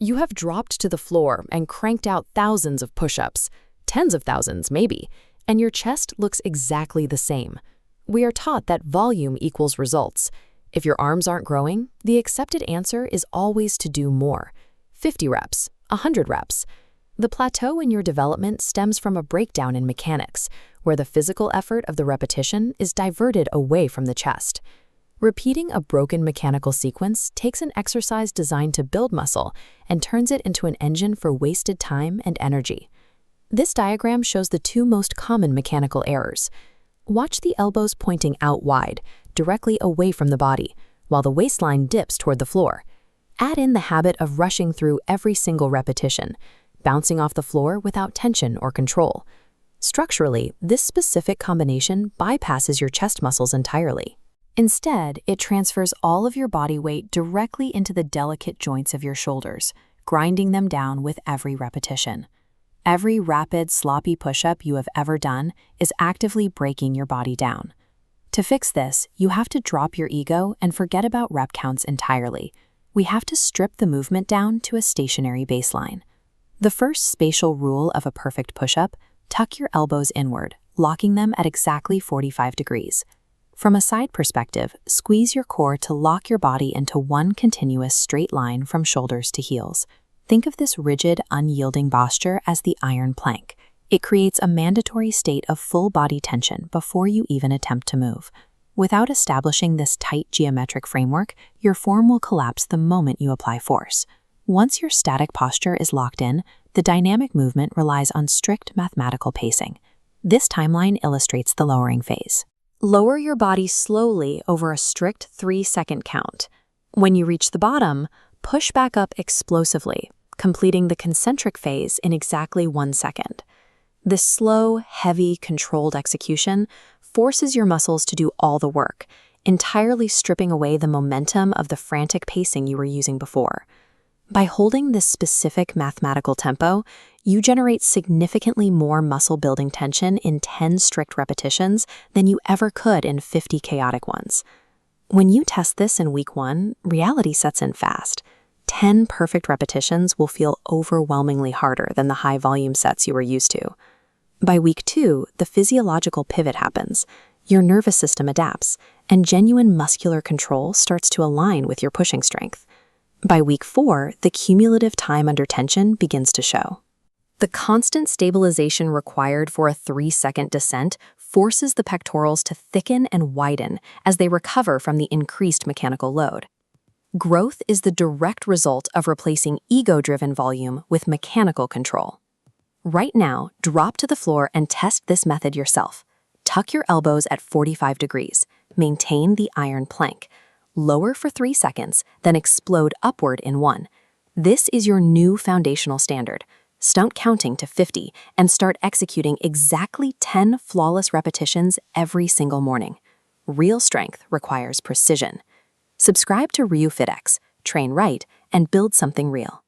You have dropped to the floor and cranked out thousands of push-ups, tens of thousands maybe, and your chest looks exactly the same. We are taught that volume equals results. If your arms aren't growing, the accepted answer is always to do more. 50 reps, 100 reps. The plateau in your development stems from a breakdown in mechanics, where the physical effort of the repetition is diverted away from the chest. Repeating a broken mechanical sequence takes an exercise designed to build muscle and turns it into an engine for wasted time and energy. This diagram shows the two most common mechanical errors. Watch the elbows pointing out wide, directly away from the body, while the waistline dips toward the floor. Add in the habit of rushing through every single repetition, bouncing off the floor without tension or control. Structurally, this specific combination bypasses your chest muscles entirely. Instead, it transfers all of your body weight directly into the delicate joints of your shoulders, grinding them down with every repetition. Every rapid, sloppy push-up you have ever done is actively breaking your body down. To fix this, you have to drop your ego and forget about rep counts entirely. We have to strip the movement down to a stationary baseline. The first spatial rule of a perfect push-up: tuck your elbows inward, locking them at exactly 45 degrees. From a side perspective, squeeze your core to lock your body into one continuous straight line from shoulders to heels. Think of this rigid, unyielding posture as the iron plank. It creates a mandatory state of full body tension before you even attempt to move. Without establishing this tight geometric framework, your form will collapse the moment you apply force. Once your static posture is locked in, the dynamic movement relies on strict mathematical pacing. This timeline illustrates the lowering phase. Lower your body slowly over a strict 3-second count. When you reach the bottom, push back up explosively, completing the concentric phase in exactly 1 second. This slow, heavy, controlled execution forces your muscles to do all the work, entirely stripping away the momentum of the frantic pacing you were using before. By holding this specific mathematical tempo, you generate significantly more muscle-building tension in 10 strict repetitions than you ever could in 50 chaotic ones. When you test this in week 1, reality sets in fast. 10 perfect repetitions will feel overwhelmingly harder than the high-volume sets you were used to. By week 2, the physiological pivot happens. Your nervous system adapts, and genuine muscular control starts to align with your pushing strength. By week 4, the cumulative time under tension begins to show. The constant stabilization required for a 3-second descent forces the pectorals to thicken and widen as they recover from the increased mechanical load. Growth is the direct result of replacing ego-driven volume with mechanical control. Right now, drop to the floor and test this method yourself. Tuck your elbows at 45 degrees. Maintain the iron plank. Lower for 3 seconds, then explode upward in 1. This is your new foundational standard. Stop counting to 50 and start executing exactly 10 flawless repetitions every single morning. Real strength requires precision. Subscribe to RyuFitX, train right, and build something real.